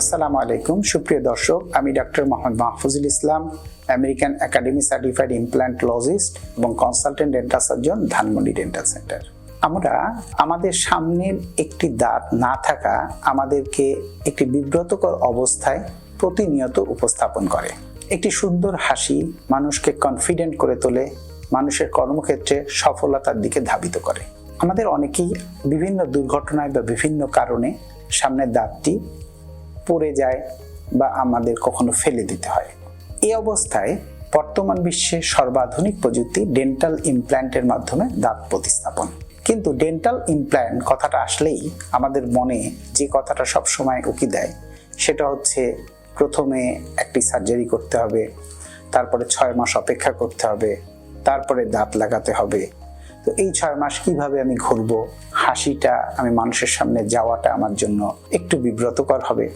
আসসালামু আলাইকুম সুপ্রিয় দর্শক, আমি ডক্টর মোহাম্মদ মাহফুজুল ইসলাম, আমেরিকান একাডেমি সার্টিফাইড ইমপ্ল্যান্টোলজিস্ট এবং consultant dental surgeon, Dhanmondi dental centre. আমরা আমাদের সামনের একটি দাঁত না থাকা আমাদেরকে একটি বিব্রতকর অবস্থায় প্রতিনিয়ত উপস্থাপন করে। একটি সুন্দর হাসি মানুষকে কনফিডেন্ট করে তোলে, মানুষের কর্মক্ষেত্রে সফলতার দিকে ধাবিত করে। আমাদের অনেকেই বিভিন্ন দুর্ঘটনায় বা বিভিন্ন কারণে সামনের দাঁতটি পড়ে যায় বা আমাদের কখনো ফেলে দিতে হয়। এই অবস্থায় বর্তমান বিশ্বে সর্বাধুনিক প্রযুক্তি ডেন্টাল ইমপ্ল্যান্টের মাধ্যমে দাঁত প্রতিস্থাপন। কিন্তু ডেন্টাল ইমপ্ল্যান্ট কথাটা আসলেই আমাদের মনে যে কথাটা সবসময় উকি দেয় সেটা হচ্ছে প্রথমে একটি সার্জারি করতে হবে, তারপরে 6 মাস অপেক্ষা করতে হবে, তারপরে দাঁত লাগাতে হবে। তো এই 6 মাস কিভাবে আমি ঘুরবো, হাসিটা আমি মানুষের সামনে যাওয়াটা আমার জন্য একটু বিব্রতকর হবে।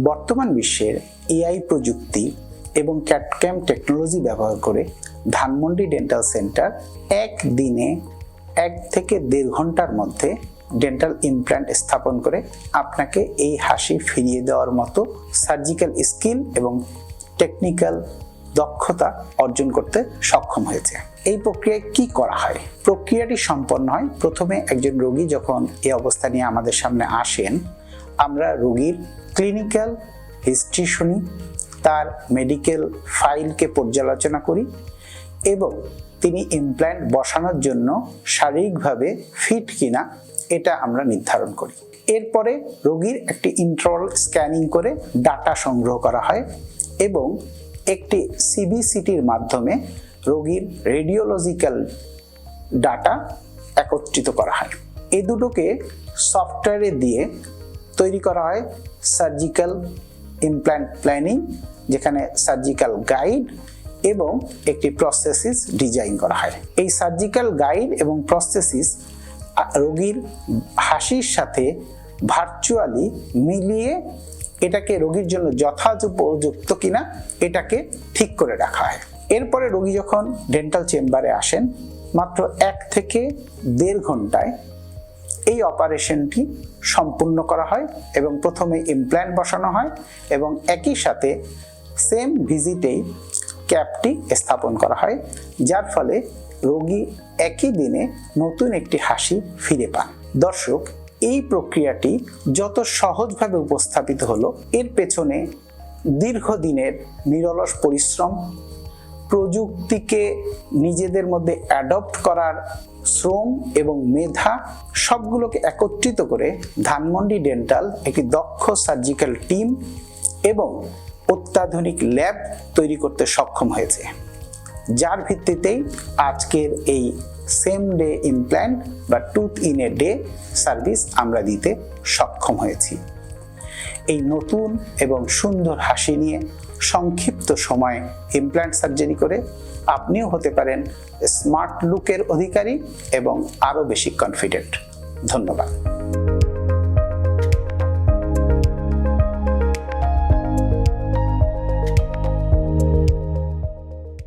বর্তমান বিশ্বের এআই প্রযুক্তি এবং ক্যাড/ক্যাম টেকনোলজি ব্যবহার করে ধানমন্ডি ডেন্টাল সেন্টার একদিনে 1 থেকে 1.5 ঘন্টার মধ্যে ডেন্টাল ইমপ্ল্যান্ট স্থাপন করে আপনাকে এই হাসি ফিরিয়ে দেওয়ার মতো সার্জিক্যাল স্কিল এবং টেকনিক্যাল দক্ষতা অর্জন করতে সক্ষম হয়েছে। এই প্রক্রিয়ায় কি করা হয়? প্রক্রিয়াটি সম্পন্ন হয় প্রথমে একজন রোগী যখন এই অবস্থা নিয়ে আমাদের সামনে আসেন, আমরা রোগীর ক্লিনিক্যাল হিস্ট্রি শুনি, তার মেডিকেল ফাইলকে পর্যালোচনা করি এবং তিনি ইমপ্ল্যান্ট বসানোর জন্য শারীরিকভাবে ফিট কিনা এটা আমরা নির্ধারণ করি। এরপরে রোগীর একটি ইন্ট্রাঅরাল স্ক্যানিং করে ডাটা সংগ্রহ করা হয় এবং একটি সিবিসিটির মাধ্যমে রোগীর রেডিওলজিক্যাল ডাটা একত্রিত করা হয়। এই দুটোকে সফটওয়্যারে দিয়ে তৈরি করা হয় সার্জিক্যাল ইমপ্ল্যান্ট প্ল্যানিং, যেখানে সার্জিক্যাল গাইড এবং একটি প্রসেসিস ডিজাইন করা হয়। এই সার্জিক্যাল গাইড এবং প্রসেসিস রোগীর হাসির সাথে ভার্চুয়ালি মিলিয়ে এটাকে রোগীর জন্য যথোপযুক্ত কিনা এটাকে ঠিক করে রাখা হয়। এরপরে রোগী যখন ডেন্টাল চেম্বারে আসেন, মাত্র 1 থেকে 1.5 ঘন্টায় এই অপারেশনটি সম্পূর্ণ করা হয় এবং প্রথমে ইমপ্ল্যান্ট বসানো হয় এবং একই সাথে সেম ভিজিটেই ক্যাপটি স্থাপন করা হয়, যার ফলে রোগী একই দিনে নতুন একটি হাসি ফিরে পান। দর্শক, এই প্রক্রিয়াটি যত সহজভাবে উপস্থাপিত হলো, এর পেছনে দীর্ঘদিনের নিরলস পরিশ্রম, প্রযুক্তিকে নিজেদের মধ্যে অ্যাডপ্ট করার শ্রম এবং মেধা সবগুলোকে একত্রিত করে ধানমন্ডি ডেন্টাল একটি দক্ষ সার্জিক্যাল টিম এবং অত্যাধুনিক ল্যাব তৈরি করতে সক্ষম হয়েছে, যার ভিত্তিতেই আজকের এই সেম ডে ইমপ্ল্যান্ট বা tooth in a day service আমরা দিতে সক্ষম হয়েছি। এই নতুন এবং সুন্দর হাসি নিয়ে সংক্ষিপ্ত সময়ে ইমপ্ল্যান্ট সার্জারি করে আপনিও হতে পারেন স্মার্ট লুকের অধিকারী এবং আরও বেশি কনফিডেন্ট। ধন্যবাদ।